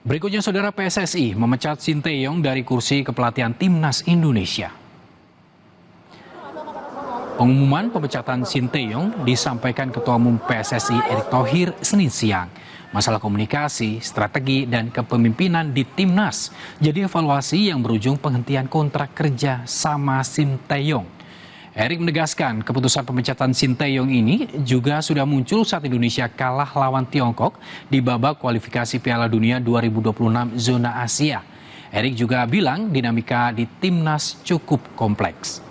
Berikutnya, Saudara, PSSI memecat Sinteyong dari kursi kepelatihan Timnas Indonesia. Pengumuman pemecatan Sinteyong disampaikan Ketua Umum PSSI Erick Thohir Senin siang. Masalah komunikasi, strategi, dan kepemimpinan di Timnas jadi evaluasi yang berujung penghentian kontrak kerja sama Sinteyong. Erick menegaskan keputusan pemecatan Sinteyong ini juga sudah muncul saat Indonesia kalah lawan Tiongkok di babak kualifikasi Piala Dunia 2026 zona Asia. Erick juga bilang dinamika di Timnas cukup kompleks.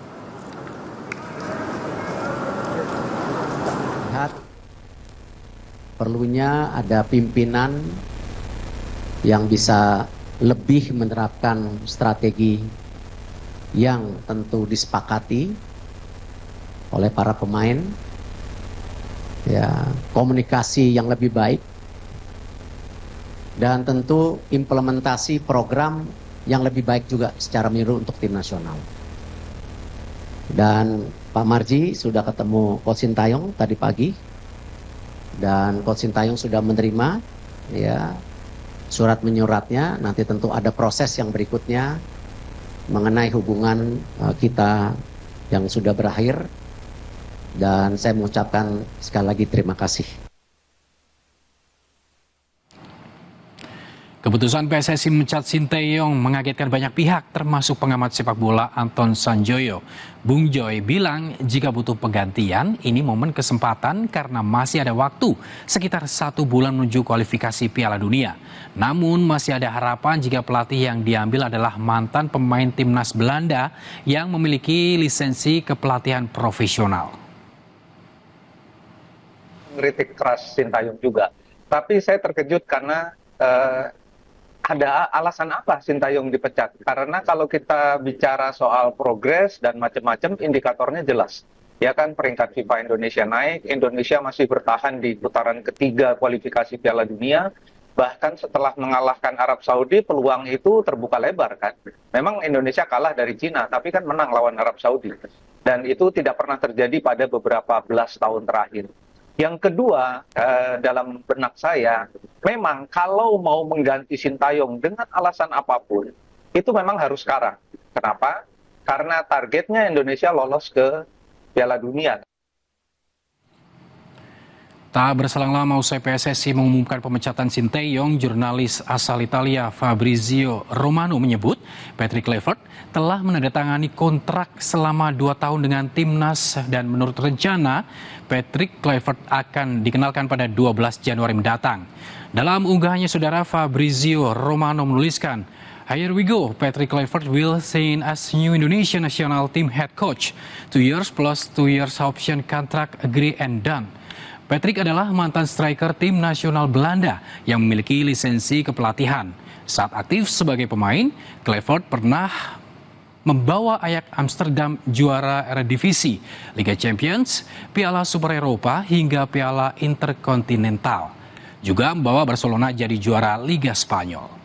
Perlunya ada pimpinan yang bisa lebih menerapkan strategi yang tentu disepakati oleh para pemain, ya, komunikasi yang lebih baik, dan tentu implementasi program yang lebih baik juga secara menyeluruh untuk tim nasional. Dan Pak Marji sudah ketemu Coach Sintayong tadi pagi, dan Coach Sintayong sudah menerima, ya, surat menyuratnya. Nanti tentu ada proses yang berikutnya mengenai hubungan kita yang sudah berakhir. Dan saya mengucapkan sekali lagi terima kasih. Keputusan PSSI memecat Sinteyong mengagetkan banyak pihak, termasuk pengamat sepak bola Anton Sanjoyo. Bung Joy bilang jika butuh penggantian, ini momen kesempatan karena masih ada waktu sekitar 1 bulan menuju kualifikasi Piala Dunia. Namun masih ada harapan jika pelatih yang diambil adalah mantan pemain timnas Belanda yang memiliki lisensi kepelatihan profesional. Kritik keras Sintayong juga, tapi saya terkejut karena ada alasan apa Sintayong dipecat? Karena kalau kita bicara soal progres dan macam-macam, indikatornya jelas. Ya kan, peringkat FIFA Indonesia naik, Indonesia masih bertahan di putaran ketiga kualifikasi Piala Dunia, bahkan setelah mengalahkan Arab Saudi, peluang itu terbuka lebar kan. Memang Indonesia kalah dari Cina, tapi kan menang lawan Arab Saudi. Dan itu tidak pernah terjadi pada beberapa belas tahun terakhir. Yang kedua, dalam benak saya, memang kalau mau mengganti Sintayong dengan alasan apapun, itu memang harus sekarang. Kenapa? Karena targetnya Indonesia lolos ke Piala Dunia. Tak berselang lama usai PSSI mengumumkan pemecatan Sinteyong, jurnalis asal Italia Fabrizio Romano menyebut Patrick Kluivert telah menandatangani kontrak selama 2 tahun dengan timnas dan menurut rencana Patrick Kluivert akan dikenalkan pada 12 Januari mendatang. Dalam unggahannya, Saudara, Fabrizio Romano menuliskan, "Here we go, Patrick Kluivert will sign as new Indonesia national team head coach. 2 years plus 2 years option contract agree and done." Patrick adalah mantan striker tim nasional Belanda yang memiliki lisensi kepelatihan. Saat aktif sebagai pemain, Kluivert pernah membawa Ajax Amsterdam juara Eredivisie, Liga Champions, Piala Super Eropa hingga Piala Interkontinental. Juga membawa Barcelona jadi juara Liga Spanyol.